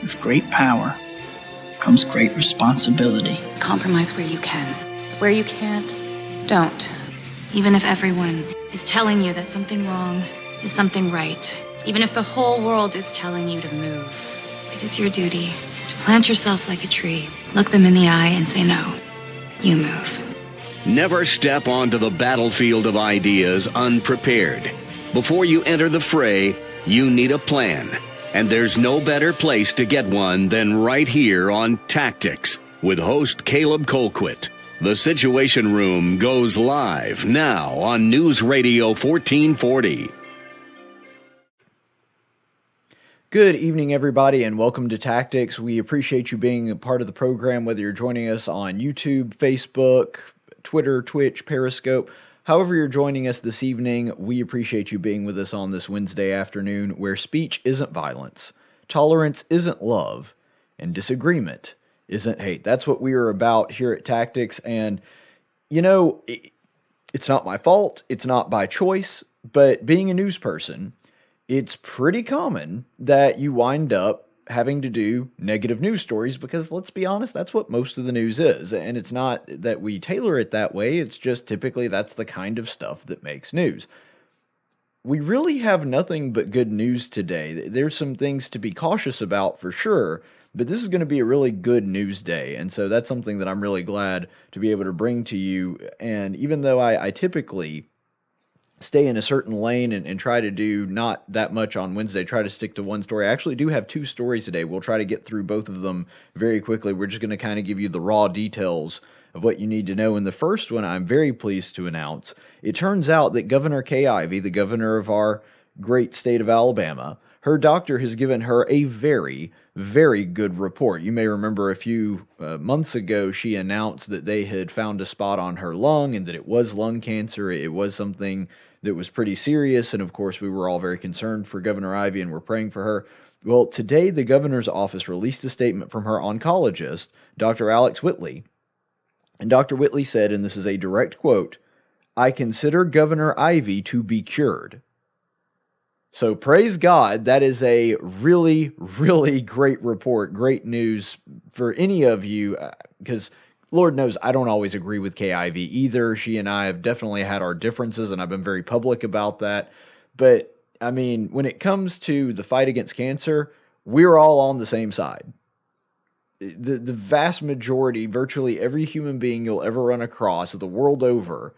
With great power comes great responsibility. Compromise where you can. Where you can't, don't. Even if everyone is telling you that something wrong is something right. Even if the whole world is telling you to move. It is your duty to plant yourself like a tree, look them in the eye and say no. You move. Never step onto the battlefield of ideas unprepared. Before you enter the fray, you need a plan. And there's no better place to get one than right here on Tactics with host Caleb Colquitt. The Situation Room goes live now on News Radio 1440. Good evening, everybody, and welcome to Tactics. We appreciate you being a part of the program, whether you're joining us on YouTube, Facebook, Twitter, Twitch, Periscope. However you're joining us this evening, we appreciate you being with us on this Wednesday afternoon where speech isn't violence, tolerance isn't love, and disagreement isn't hate. That's what we are about here at Tactics, and, you know, it's not my fault, it's not by choice, but being a news person, it's pretty common that you wind up having to do negative news stories because, let's be honest, that's what most of the news is. And it's not that we tailor it that way. It's just typically that's the kind of stuff that makes news. We really have nothing but good news today. There's some things to be cautious about for sure, but this is going to be a really good news day. And so that's something that I'm really glad to be able to bring to you. And even though I typically stay in a certain lane and try to do not that much on Wednesday, try to stick to one story. I actually do have two stories today. We'll try to get through both of them very quickly. We're just going to kind of give you the raw details of what you need to know. And the first one I'm very pleased to announce. It turns out that Governor Kay Ivey, the governor of our great state of Alabama, her doctor has given her a very, very good report. You may remember a few months ago, she announced that they had found a spot on her lung and that it was lung cancer. It was something that was pretty serious, and of course we were all very concerned for Governor Ivey and we're praying for her. Well, today the governor's office released a statement from her oncologist, Dr. Alex Whitley, and Dr. Whitley said, and this is a direct quote, "I consider Governor Ivey to be cured." So praise God, that is a really, really great report, great news for any of you, because Lord knows I don't always agree with Kay Ivey either. She and I have definitely had our differences, and I've been very public about that. But, I mean, when it comes to the fight against cancer, we're all on the same side. The vast majority, virtually every human being you'll ever run across the world over,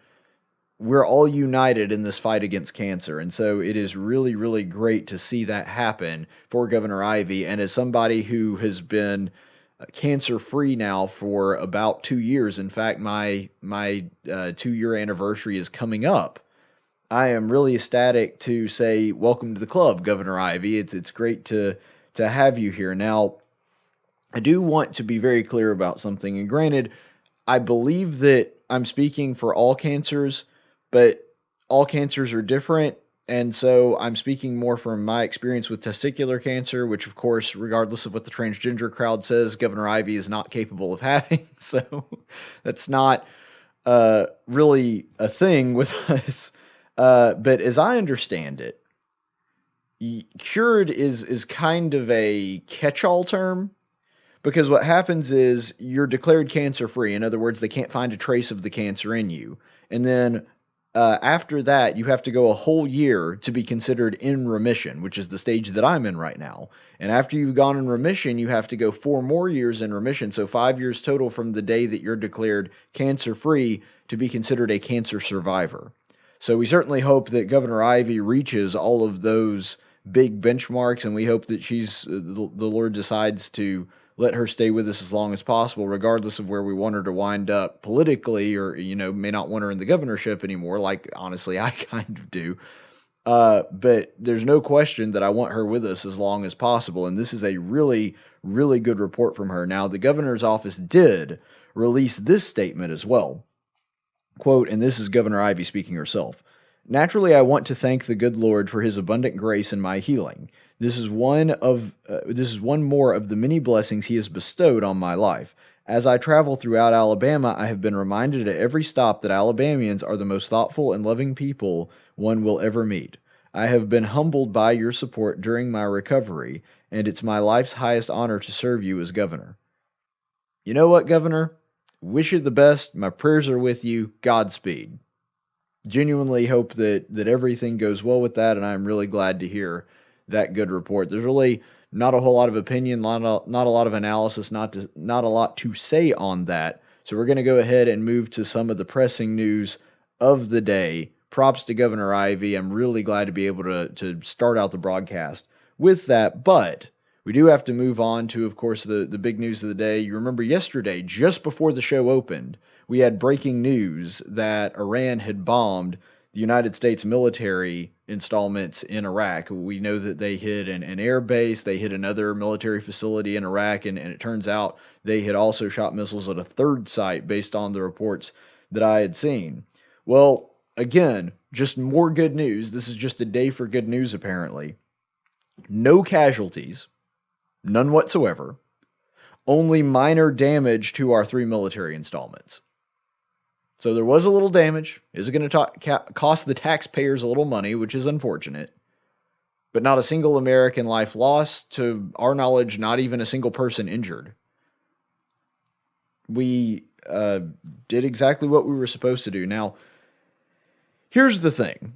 we're all united in this fight against cancer. And so it is really, really great to see that happen for Governor Ivey. And as somebody who has been cancer-free now for about 2 years. In fact, my 2-year anniversary is coming up. I am really ecstatic to say welcome to the club, Governor Ivey. It's great to have you here. Now, I do want to be very clear about something. And granted, I believe that I'm speaking for all cancers, but all cancers are different. And so I'm speaking more from my experience with testicular cancer, which, of course, regardless of what the transgender crowd says, Governor Ivey is not capable of having. So that's not really a thing with us. But as I understand it, cured is kind of a catch-all term, because what happens is you're declared cancer-free. In other words, they can't find a trace of the cancer in you. And then after that, you have to go a whole year to be considered in remission, which is the stage that I'm in right now. And after you've gone in remission, you have to go 4 more years in remission, so 5 years total from the day that you're declared cancer-free to be considered a cancer survivor. So we certainly hope that Governor Ivey reaches all of those big benchmarks, and we hope that the Lord decides to let her stay with us as long as possible, regardless of where we want her to wind up politically, or, may not want her in the governorship anymore, like, honestly, I kind of do. But there's no question that I want her with us as long as possible, and this is a really, really good report from her. Now, the governor's office did release this statement as well. Quote, and this is Governor Ivey speaking herself. "Naturally, I want to thank the good Lord for his abundant grace in my healing. This is one more of the many blessings he has bestowed on my life. As I travel throughout Alabama, I have been reminded at every stop that Alabamians are the most thoughtful and loving people one will ever meet. I have been humbled by your support during my recovery, and it's my life's highest honor to serve you as governor. You know what, Governor? Wish you the best. My prayers are with you. Godspeed. Genuinely hope that everything goes well with that, and I'm really glad to hear that good report. There's really not a whole lot of opinion, not a lot of analysis, not a lot to say on that. So we're going to go ahead and move to some of the pressing news of the day. Props to Governor Ivey. I'm really glad to be able to start out the broadcast with that, but we do have to move on to, of course, the big news of the day. You remember yesterday, just before the show opened, we had breaking news that Iran had bombed the United States military installments in Iraq. We know that they hit an air base, they hit another military facility in Iraq, and it turns out they had also shot missiles at a third site based on the reports that I had seen. Well, again, just more good news. This is just a day for good news, apparently. No casualties. None whatsoever. Only minor damage to our 3 military installments. So there was a little damage. Is it going to cost the taxpayers a little money, which is unfortunate. But not a single American life lost. To our knowledge, not even a single person injured. We did exactly what we were supposed to do. Now, here's the thing.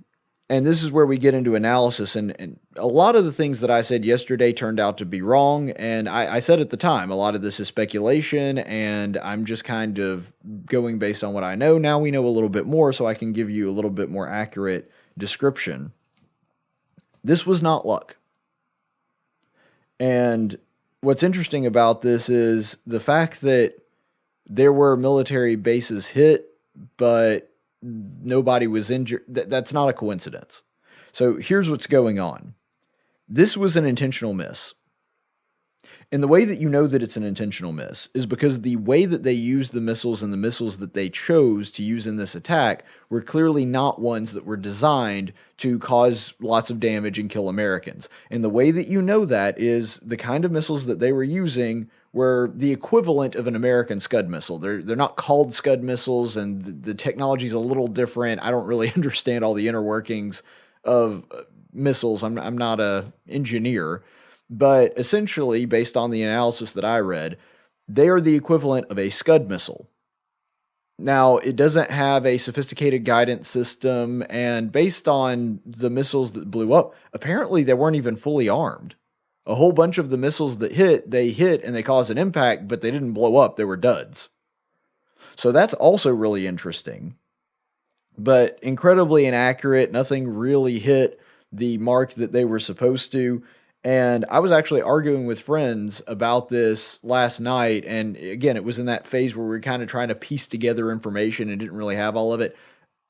And this is where we get into analysis, and a lot of the things that I said yesterday turned out to be wrong, and I said at the time, a lot of this is speculation, and I'm just kind of going based on what I know. Now we know a little bit more, so I can give you a little bit more accurate description. This was not luck. And what's interesting about this is the fact that there were military bases hit, but nobody was injured. That's not a coincidence. So here's what's going on. This was an intentional miss. And the way that you know that it's an intentional miss is because the way that they used the missiles and the missiles that they chose to use in this attack were clearly not ones that were designed to cause lots of damage and kill Americans. And the way that you know that is the kind of missiles that they were using were the equivalent of an American Scud missile. They're not called Scud missiles, and the technology's a little different. I don't really understand all the inner workings of missiles. I'm not an engineer. But essentially, based on the analysis that I read, they are the equivalent of a Scud missile. Now, it doesn't have a sophisticated guidance system, and based on the missiles that blew up, apparently they weren't even fully armed. A whole bunch of the missiles that hit and they caused an impact, but they didn't blow up. They were duds. So that's also really interesting. But incredibly inaccurate. Nothing really hit the mark that they were supposed to. And I was actually arguing with friends about this last night. And again, it was in that phase where we were kind of trying to piece together information and didn't really have all of it.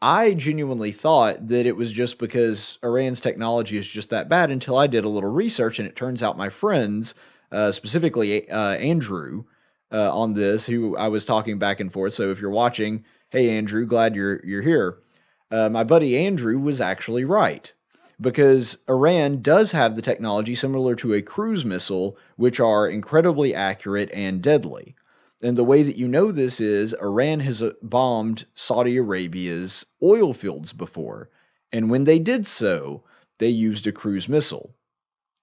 I genuinely thought that it was just because Iran's technology is just that bad until I did a little research, and it turns out my friends, specifically Andrew, on this, who I was talking back and forth. So if you're watching, hey Andrew, glad you're here. My buddy Andrew was actually right, because Iran does have the technology similar to a cruise missile, which are incredibly accurate and deadly. And the way that you know this is Iran has bombed Saudi Arabia's oil fields before. And when they did so, they used a cruise missile.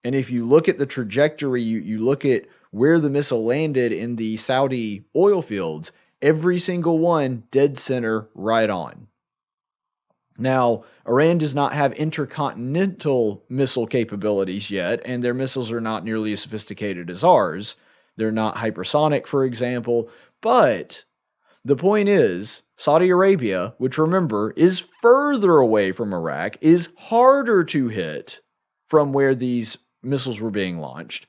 And if you look at the trajectory, you look at where the missile landed in the Saudi oil fields, every single one dead center right on. Now, Iran does not have intercontinental missile capabilities yet, and their missiles are not nearly as sophisticated as ours. They're not hypersonic, for example, but the point is, Saudi Arabia, which remember is further away from Iraq, is harder to hit from where these missiles were being launched.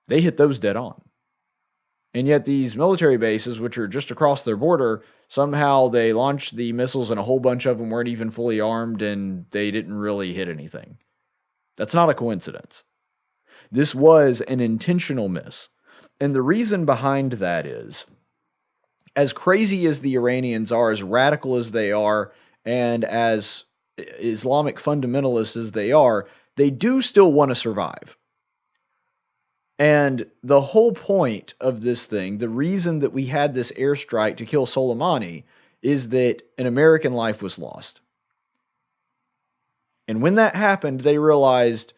They hit those dead on. And yet these military bases, which are just across their border, somehow they launched the missiles and a whole bunch of them weren't even fully armed and they didn't really hit anything. That's not a coincidence. This was an intentional miss. And the reason behind that is, as crazy as the Iranians are, as radical as they are, and as Islamic fundamentalists as they do still want to survive. And the whole point of this thing, the reason that we had this airstrike to kill Soleimani, is that an American life was lost. And when that happened, they realized,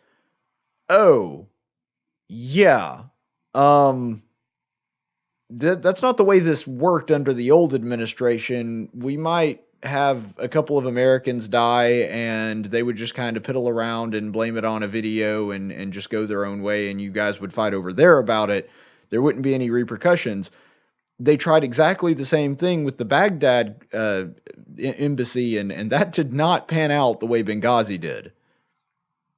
oh, yeah, that's not the way this worked under the old administration. We might have a couple of Americans die, and they would just kind of piddle around and blame it on a video and just go their own way, and you guys would fight over there about it. There wouldn't be any repercussions. They tried exactly the same thing with the Baghdad embassy, and that did not pan out the way Benghazi did.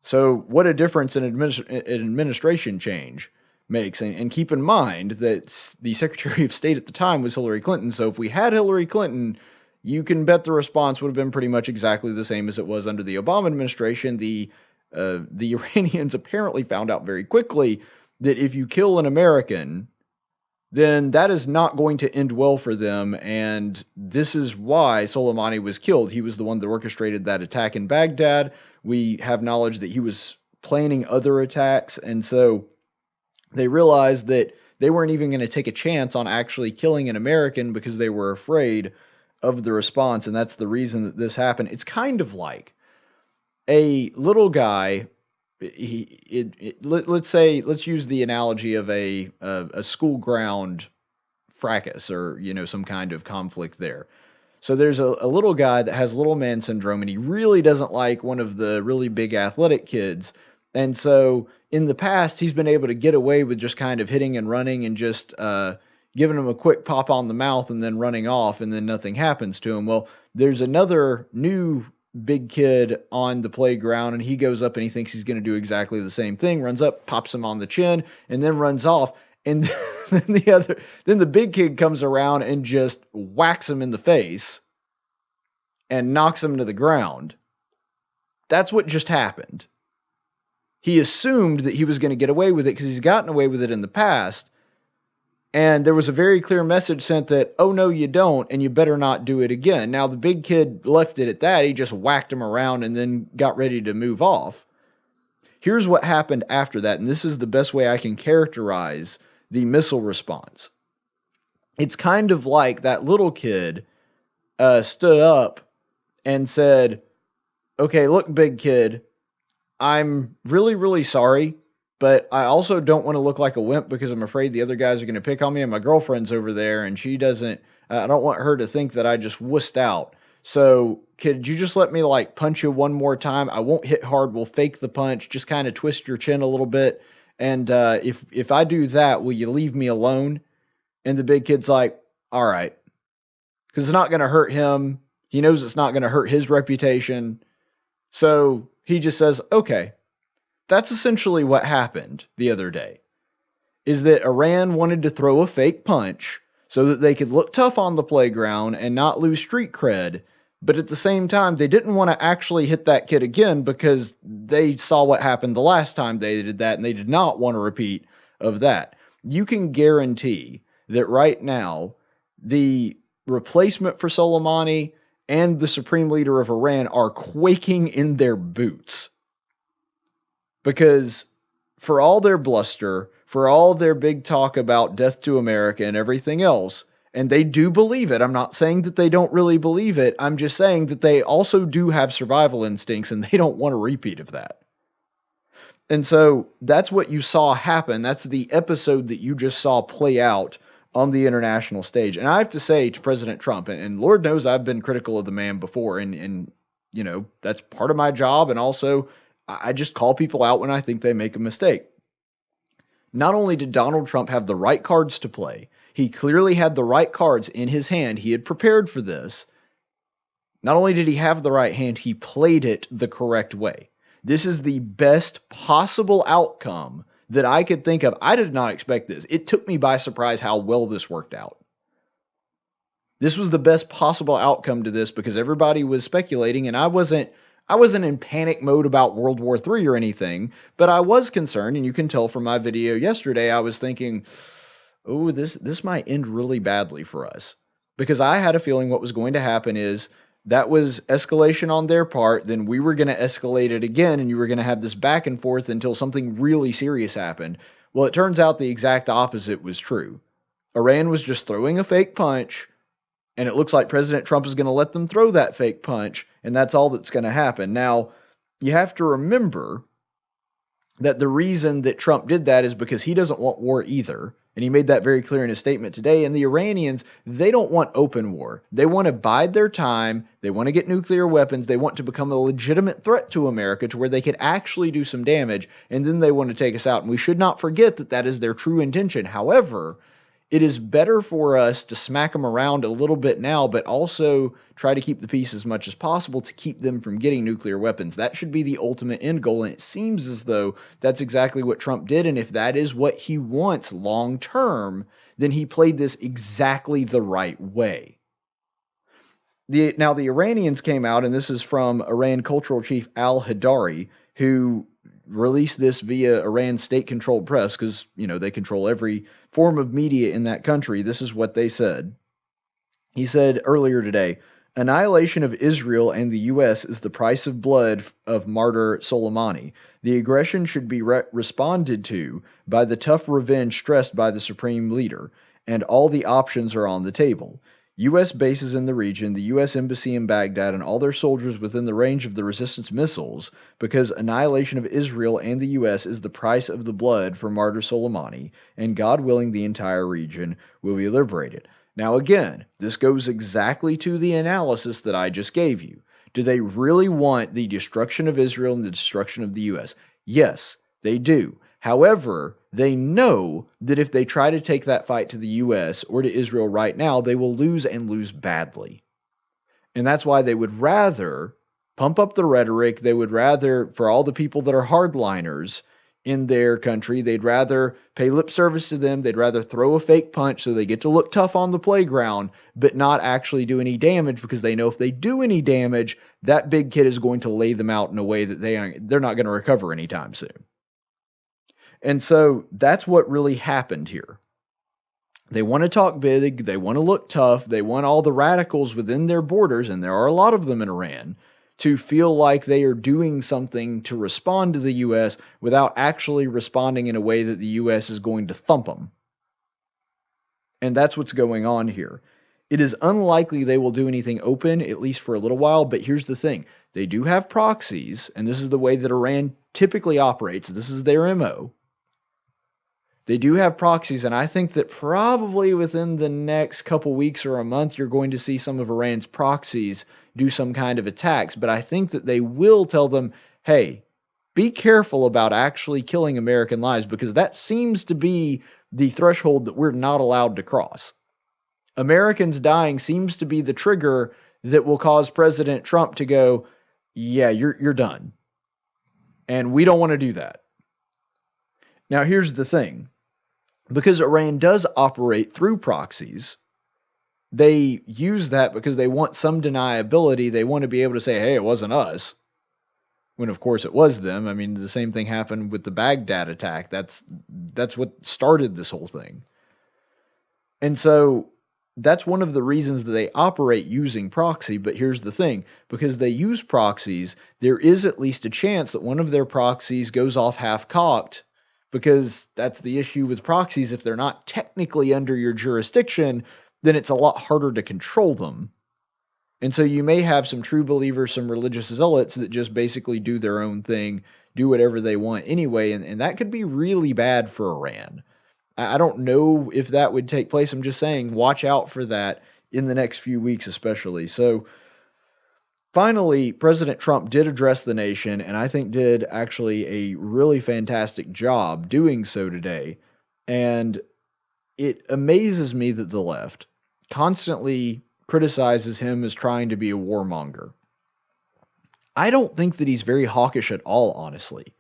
So what a difference an administration change makes. And keep in mind that the Secretary of State at the time was Hillary Clinton. So if we had Hillary Clinton, you can bet the response would have been pretty much exactly the same as it was under the Obama administration. The Iranians apparently found out very quickly that if you kill an American, then that is not going to end well for them. And this is why Soleimani was killed. He was the one that orchestrated that attack in Baghdad. We have knowledge that he was planning other attacks. And so they realized that they weren't even going to take a chance on actually killing an American because they were afraid of the response. And that's the reason that this happened. It's kind of like a little guy. Let's use the analogy of a school ground fracas, or some kind of conflict there. So there's a little guy that has little man syndrome, and he really doesn't like one of the really big athletic kids. And so in the past, he's been able to get away with just kind of hitting and running and just giving him a quick pop on the mouth and then running off, and then nothing happens to him. Well, there's another new big kid on the playground, and he goes up and he thinks he's going to do exactly the same thing, runs up, pops him on the chin, and then runs off. And then the big kid comes around and just whacks him in the face and knocks him to the ground. That's what just happened. He assumed that he was going to get away with it because he's gotten away with it in the past. And there was a very clear message sent that, oh, no, you don't, and you better not do it again. Now, the big kid left it at that. He just whacked him around and then got ready to move off. Here's what happened after that, and this is the best way I can characterize the missile response. It's kind of like that little kid stood up and said, okay, look, big kid, I'm really, really sorry, but I also don't want to look like a wimp because I'm afraid the other guys are going to pick on me, and my girlfriend's over there, and she doesn't, I don't want her to think that I just wussed out. So could you just let me punch you one more time? I won't hit hard. We'll fake the punch. Just kind of twist your chin a little bit. And if I do that, will you leave me alone? And the big kid's like, all right. Because it's not going to hurt him. He knows it's not going to hurt his reputation. So he just says, okay. That's essentially what happened the other day, is that Iran wanted to throw a fake punch so that they could look tough on the playground and not lose street cred. But at the same time, they didn't want to actually hit that kid again because they saw what happened the last time they did that, and they did not want a repeat of that. You can guarantee that right now, the replacement for Soleimani and the supreme leader of Iran are quaking in their boots. Because for all their bluster, for all their big talk about death to America and everything else, and they do believe it. I'm not saying that they don't really believe it. I'm just saying that they also do have survival instincts, and they don't want a repeat of that. And so that's what you saw happen. That's the episode that you just saw play out on the international stage. And I have to say to President Trump, and Lord knows I've been critical of the man before, and that's part of my job, and also I just call people out when I think they make a mistake. Not only did Donald Trump have the right cards to play, he clearly had the right cards in his hand. He had prepared for this. Not only did he have the right hand, he played it the correct way. This is the best possible outcome that I could think of. I did not expect this. It took me by surprise how well this worked out. This was the best possible outcome to this because everybody was speculating, and I wasn't in panic mode about World War III or anything, but I was concerned, and you can tell from my video yesterday, I was thinking, oh, this might end really badly for us. Because I had a feeling what was going to happen is that was escalation on their part, then we were going to escalate it again, and you were going to have this back and forth until something really serious happened. Well, it turns out the exact opposite was true. Iran was just throwing a fake punch, and it looks like President Trump is going to let them throw that fake punch, and that's all that's going to happen. Now, you have to remember that the reason that Trump did that is because he doesn't want war either. And he made that very clear in his statement today. And the Iranians, they don't want open war. They want to bide their time. They want to get nuclear weapons. They want to become a legitimate threat to America to where they could actually do some damage. And then they want to take us out. And we should not forget that that is their true intention. However, it is better for us to smack them around a little bit now, but also try to keep the peace as much as possible to keep them from getting nuclear weapons. That should be the ultimate end goal, and it seems as though that's exactly what Trump did, and if that is what he wants long term, then he played this exactly the right way. Now, the Iranians came out, and this is from Iran Cultural Chief al-Hadari, who released this via Iran's state-controlled press because, they control every form of media in that country. This is what they said. He said earlier today, annihilation of Israel and the U.S. is the price of blood of martyr Soleimani. The aggression should be responded to by the tough revenge stressed by the supreme leader, and all the options are on the table. U.S. bases in the region, the U.S. Embassy in Baghdad, and all their soldiers within the range of the resistance missiles, because annihilation of Israel and the U.S. is the price of the blood for martyr Soleimani, and God willing, the entire region will be liberated. Now again, this goes exactly to the analysis that I just gave you. Do they really want the destruction of Israel and the destruction of the U.S.? Yes, they do. However, they know that if they try to take that fight to the U.S. or to Israel right now, they will lose and lose badly. And that's why they would rather pump up the rhetoric. They would rather, for all the people that are hardliners in their country, they'd rather pay lip service to them. They'd rather throw a fake punch so they get to look tough on the playground, but not actually do any damage, because they know if they do any damage, that big kid is going to lay them out in a way that they're not going to recover anytime soon. And so that's what really happened here. They want to talk big, they want to look tough, they want all the radicals within their borders, and there are a lot of them in Iran, to feel like they are doing something to respond to the U.S. without actually responding in a way that the U.S. is going to thump them. And that's what's going on here. It is unlikely they will do anything open, at least for a little while, but here's the thing. They do have proxies, and this is the way that Iran typically operates. This is their MO. They do have proxies, and I think that probably within the next couple weeks or a month, you're going to see some of Iran's proxies do some kind of attacks. But I think that they will tell them, hey, be careful about actually killing American lives, because that seems to be the threshold that we're not allowed to cross. Americans dying seems to be the trigger that will cause President Trump to go, yeah, you're done. And we don't want to do that. Now, here's the thing. Because Iran does operate through proxies, they use that because they want some deniability. They want to be able to say, hey, it wasn't us, when of course it was them. I mean, the same thing happened with the Baghdad attack. That's what started this whole thing. And so that's one of the reasons that they operate using proxy. But here's the thing. Because they use proxies, there is at least a chance that one of their proxies goes off half-cocked, because that's the issue with proxies. If they're not technically under your jurisdiction, then it's a lot harder to control them. And so you may have some true believers, some religious zealots that just basically do their own thing, do whatever they want anyway, and that could be really bad for Iran. I don't know if that would take place. I'm just saying, watch out for that in the next few weeks especially. So finally, President Trump did address the nation, and I think did actually a really fantastic job doing so today. And it amazes me that the left constantly criticizes him as trying to be a warmonger. I don't think that he's very hawkish at all, honestly.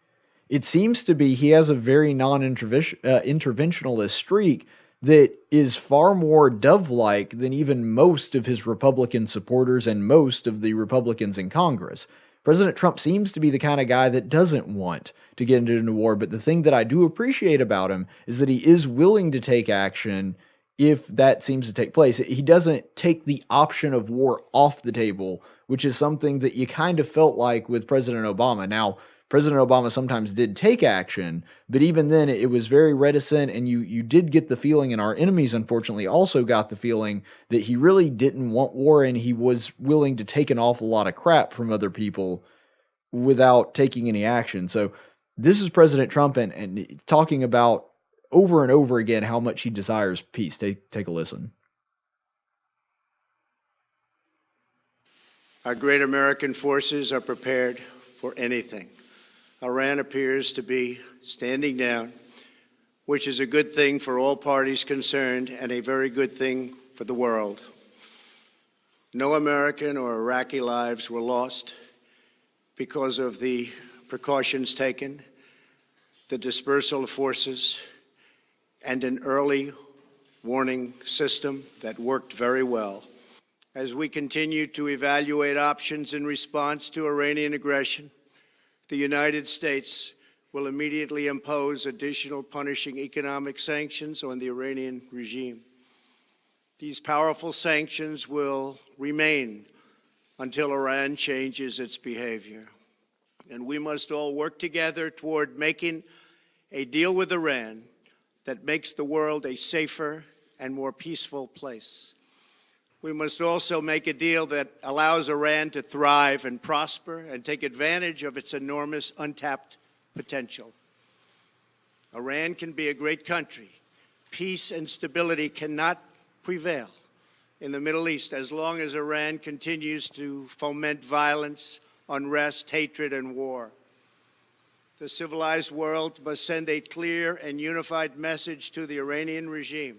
It seems to be he has a very non-interventionalist streak that is far more dove-like than even most of his Republican supporters and most of the Republicans in Congress. President Trump seems to be the kind of guy that doesn't want to get into a war, but the thing that I do appreciate about him is that he is willing to take action if that seems to take place. He doesn't take the option of war off the table, which is something that you kind of felt like with President Obama. Now, President Obama sometimes did take action, but even then it was very reticent, and you did get the feeling, and our enemies unfortunately also got the feeling, that he really didn't want war, and he was willing to take an awful lot of crap from other people without taking any action. So this is President Trump and talking about over and over again how much he desires peace. Take a listen. Our great American forces are prepared for anything. Iran appears to be standing down, which is a good thing for all parties concerned and a very good thing for the world. No American or Iraqi lives were lost because of the precautions taken, the dispersal of forces, and an early warning system that worked very well. As we continue to evaluate options in response to Iranian aggression, the United States will immediately impose additional punishing economic sanctions on the Iranian regime. These powerful sanctions will remain until Iran changes its behavior. And we must all work together toward making a deal with Iran that makes the world a safer and more peaceful place. We must also make a deal that allows Iran to thrive and prosper and take advantage of its enormous untapped potential. Iran can be a great country. Peace and stability cannot prevail in the Middle East as long as Iran continues to foment violence, unrest, hatred, and war. The civilized world must send a clear and unified message to the Iranian regime.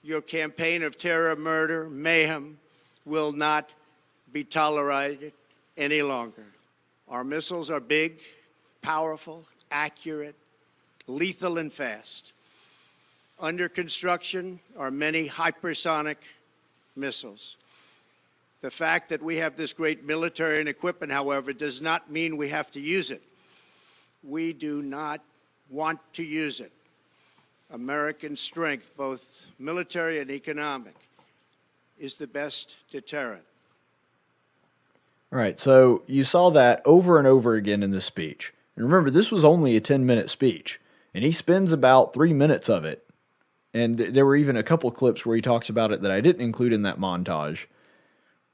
Your campaign of terror, murder, mayhem will not be tolerated any longer. Our missiles are big, powerful, accurate, lethal, and fast. Under construction are many hypersonic missiles. The fact that we have this great military and equipment, however, does not mean we have to use it. We do not want to use it. American strength, both military and economic, is the best deterrent. All right, so you saw that over and over again in this speech. And remember, this was only a 10-minute speech, and he spends about 3 minutes of it. And there were even a couple clips where he talks about it that I didn't include in that montage,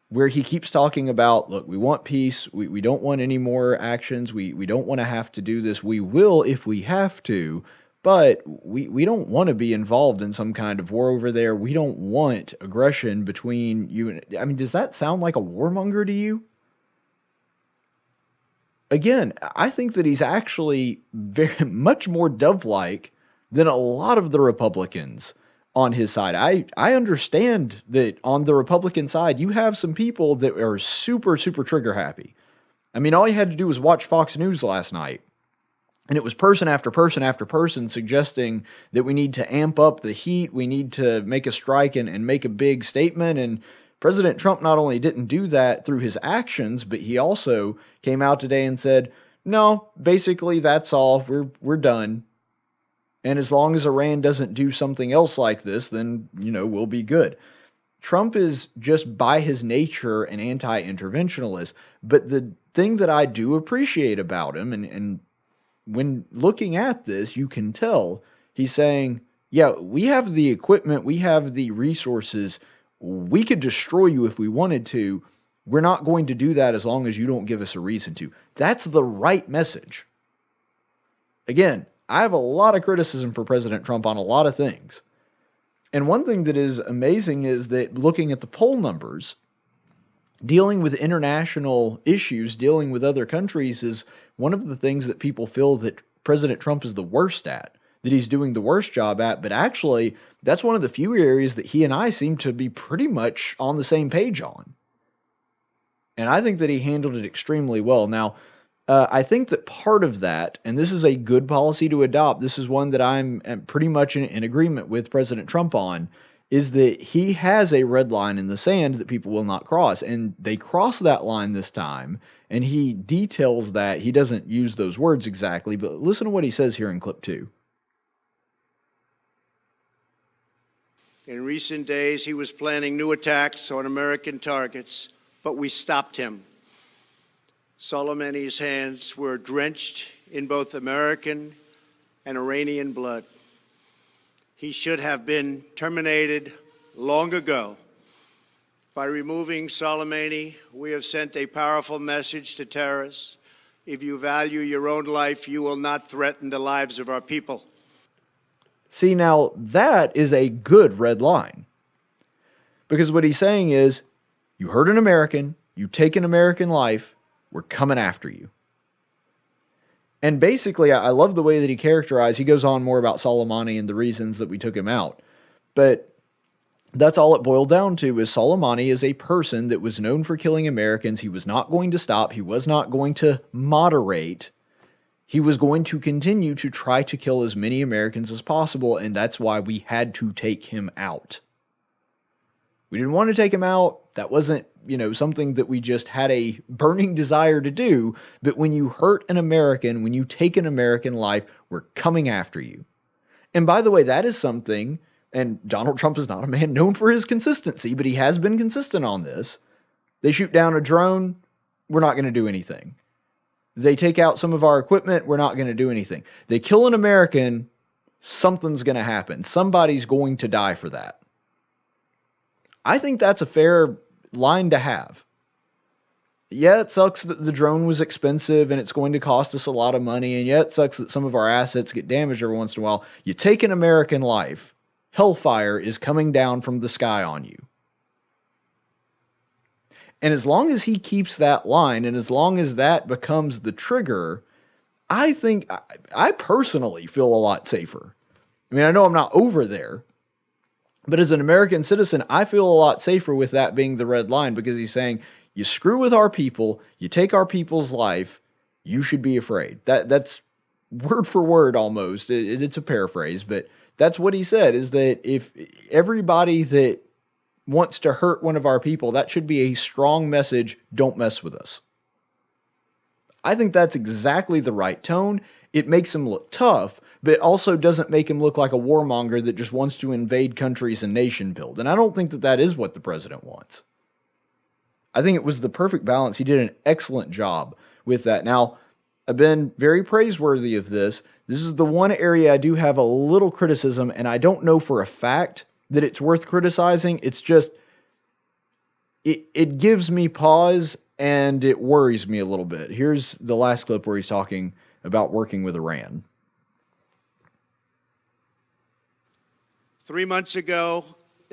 where he keeps talking about, look, we want peace, we don't want any more actions, we don't want to have to do this, we will if we have to, but we don't want to be involved in some kind of war over there. We don't want aggression between you and... I mean, does that sound like a warmonger to you? Again, I think that he's actually very much more dove-like than a lot of the Republicans on his side. I understand that on the Republican side, you have some people that are super, super trigger happy. I mean, all you had to do was watch Fox News last night, and it was person after person after person suggesting that we need to amp up the heat, we need to make a strike and make a big statement. And President Trump not only didn't do that through his actions, but he also came out today and said, no, basically that's all, we're done. And as long as Iran doesn't do something else like this, then, we'll be good. Trump is just by his nature an anti-interventionalist. But the thing that I do appreciate about him, and when looking at this, you can tell he's saying, yeah, we have the equipment, we have the resources, we could destroy you if we wanted to. We're not going to do that as long as you don't give us a reason to. That's the right message. Again, I have a lot of criticism for President Trump on a lot of things. And one thing that is amazing is that looking at the poll numbers, dealing with international issues, dealing with other countries is one of the things that people feel that President Trump is the worst at, that he's doing the worst job at. But actually, that's one of the few areas that he and I seem to be pretty much on the same page on. And I think that he handled it extremely well. Now, I think that part of that, and this is a good policy to adopt, this is one that I'm pretty much in agreement with President Trump on, is that he has a red line in the sand that people will not cross. And they cross that line this time, and he details that. He doesn't use those words exactly, but listen to what he says here in clip 2. In recent days, he was planning new attacks on American targets, but we stopped him. Soleimani's hands were drenched in both American and Iranian blood. He should have been terminated long ago. By removing Soleimani, we have sent a powerful message to terrorists If you value your own life, you will not threaten the lives of our people. See, now that is a good red line. Because what he's saying is, you hurt an American, you take an American life, we're coming after you. And basically, I love the way that he goes on more about Soleimani and the reasons that we took him out. But that's all it boiled down to, is Soleimani is a person that was known for killing Americans. He was not going to stop. He was not going to moderate. He was going to continue to try to kill as many Americans as possible, and that's why we had to take him out. We didn't want to take him out. That wasn't, something that we just had a burning desire to do. But when you hurt an American, when you take an American life, we're coming after you. And by the way, that is something, and Donald Trump is not a man known for his consistency, but he has been consistent on this. They shoot down a drone, we're not going to do anything. They take out some of our equipment, we're not going to do anything. They kill an American, something's going to happen. Somebody's going to die for that. I think that's a fair line to have. Yeah, it sucks that the drone was expensive and it's going to cost us a lot of money. And yeah, it sucks that some of our assets get damaged every once in a while. You take an American life, hellfire is coming down from the sky on you. And as long as he keeps that line, and as long as that becomes the trigger, I think, I personally feel a lot safer. I mean, I know I'm not over there, but as an American citizen, I feel a lot safer with that being the red line, because he's saying, you screw with our people, you take our people's life, you should be afraid. That's word for word almost. It's a paraphrase, but that's what he said, is that if everybody that wants to hurt one of our people, that should be a strong message, don't mess with us. I think that's exactly the right tone. It makes him look tough, but also doesn't make him look like a warmonger that just wants to invade countries and nation build. And I don't think that that is what the president wants. I think it was the perfect balance. He did an excellent job with that. Now, I've been very praiseworthy of this. This is the one area I do have a little criticism, and I don't know for a fact that it's worth criticizing. It's just, it gives me pause and it worries me a little bit. Here's the last clip where he's talking about working with Iran. 3 months ago,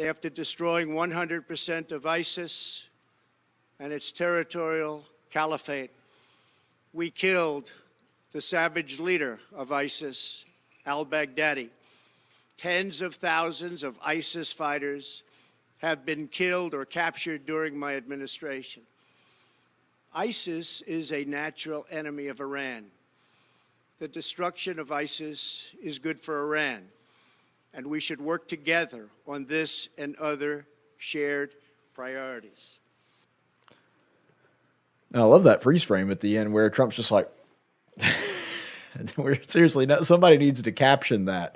after destroying 100% of ISIS and its territorial caliphate, we killed the savage leader of ISIS, al-Baghdadi. Tens of thousands of ISIS fighters have been killed or captured during my administration. ISIS is a natural enemy of Iran. The destruction of ISIS is good for Iran, and we should work together on this and other shared priorities. I love that freeze frame at the end where Trump's just like, seriously, no, somebody needs to caption that.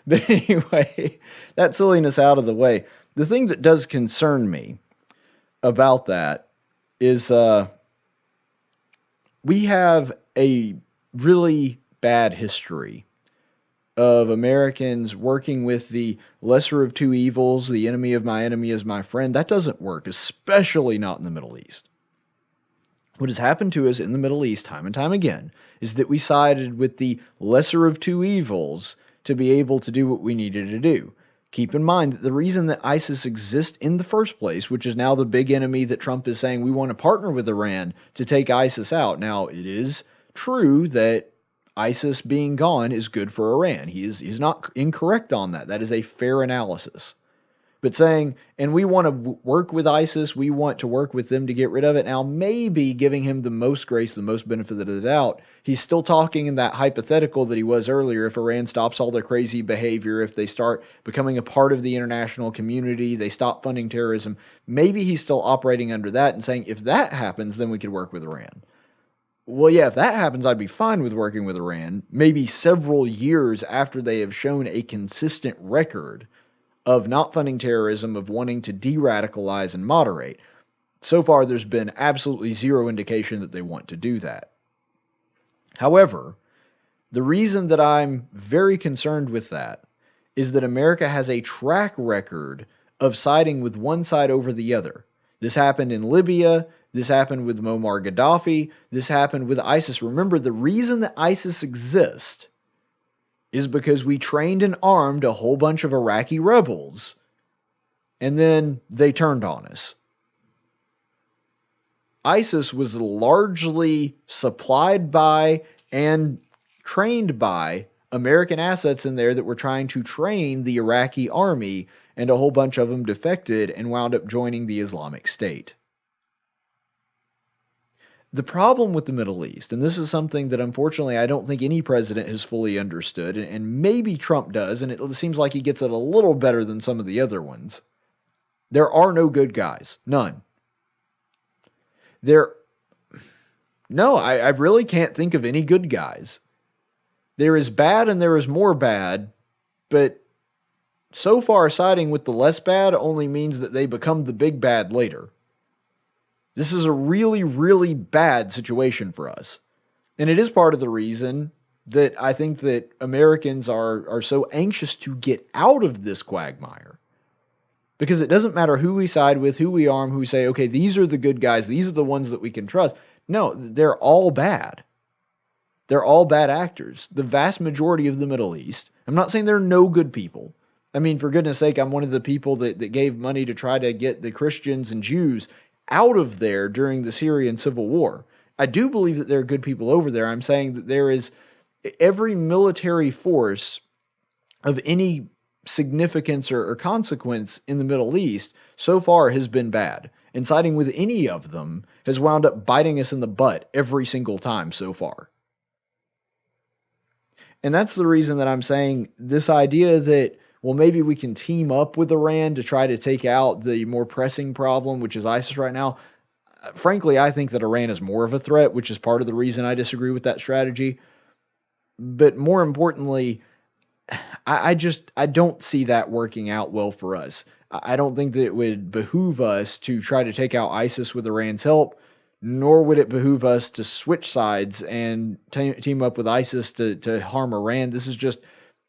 But anyway, that silliness out of the way. The thing that does concern me about that is we have a really bad history of Americans working with the lesser of two evils, the enemy of my enemy is my friend. That doesn't work, especially not in the Middle East. What has happened to us in the Middle East time and time again is that we sided with the lesser of two evils to be able to do what we needed to do. Keep in mind that the reason that ISIS exists in the first place, which is now the big enemy that Trump is saying we want to partner with Iran to take ISIS out. Now, it is true that ISIS being gone is good for Iran. He's not incorrect on that. That is a fair analysis. But saying, and we want to work with ISIS, we want to work with them to get rid of it. Now, maybe giving him the most grace, the most benefit of the doubt, he's still talking in that hypothetical that he was earlier. If Iran stops all their crazy behavior, if they start becoming a part of the international community, they stop funding terrorism, maybe he's still operating under that and saying, if that happens, then we could work with Iran. Well, yeah, if that happens, I'd be fine with working with Iran, maybe several years after they have shown a consistent record of not funding terrorism, of wanting to de-radicalize and moderate. So far, there's been absolutely zero indication that they want to do that. However, the reason that I'm very concerned with that is that America has a track record of siding with one side over the other. This happened in Libya. This happened with Muammar Gaddafi. This happened with ISIS. Remember, the reason that ISIS exists is because we trained and armed a whole bunch of Iraqi rebels, and then they turned on us. ISIS was largely supplied by and trained by American assets in there that were trying to train the Iraqi army, and a whole bunch of them defected and wound up joining the Islamic State. The problem with the Middle East, and this is something that unfortunately I don't think any president has fully understood, and maybe Trump does, and it seems like he gets it a little better than some of the other ones. There are no good guys. None. I really can't think of any good guys. There is bad and there is more bad, but so far siding with the less bad only means that they become the big bad later. This is a really, really bad situation for us. And it is part of the reason that I think that Americans are so anxious to get out of this quagmire. Because it doesn't matter who we side with, who we arm, who we say, okay, these are the good guys, these are the ones that we can trust. No, they're all bad. They're all bad actors. The vast majority of the Middle East. I'm not saying there are no good people. I mean, for goodness sake, I'm one of the people that gave money to try to get the Christians and Jews out of there during the Syrian civil war. I do believe that there are good people over there. I'm saying that there is every military force of any significance or consequence in the Middle East so far has been bad. And siding with any of them has wound up biting us in the butt every single time so far. And that's the reason that I'm saying this idea that, well, maybe we can team up with Iran to try to take out the more pressing problem, which is ISIS right now. Frankly, I think that Iran is more of a threat, which is part of the reason I disagree with that strategy. But more importantly, I don't see that working out well for us. I don't think that it would behoove us to try to take out ISIS with Iran's help, nor would it behoove us to switch sides and team up with ISIS to harm Iran. This is just,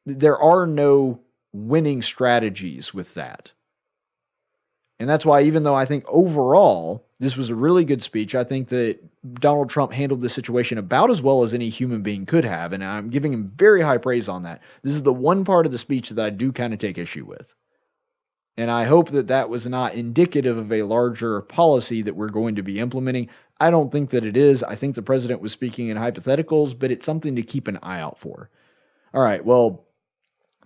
there are no winning strategies with that. And that's why, even though I think overall this was a really good speech, I think that Donald Trump handled this situation about as well as any human being could have, and I'm giving him very high praise on that. This is the one part of the speech that I do kind of take issue with. And I hope that that was not indicative of a larger policy that we're going to be implementing. I don't think that it is. I think the president was speaking in hypotheticals, but it's something to keep an eye out for. All right, well,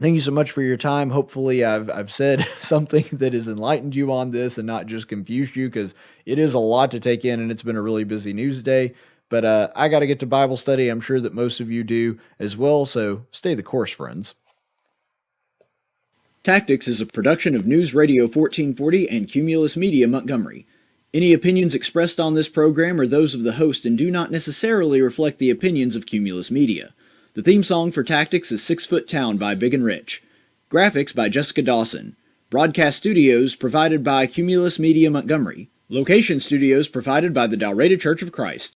thank you so much for your time. Hopefully I've said something that has enlightened you on this and not just confused you, because it is a lot to take in and it's been a really busy news day. But I got to get to Bible study. I'm sure that most of you do as well, so stay the course, friends. Tactics is a production of News Radio 1440 and Cumulus Media Montgomery. Any opinions expressed on this program are those of the host and do not necessarily reflect the opinions of Cumulus Media. The theme song for Tactics is 6 Foot Town by Big and Rich. Graphics by Jessica Dawson. Broadcast studios provided by Cumulus Media Montgomery. Location studios provided by the Dalraida Church of Christ.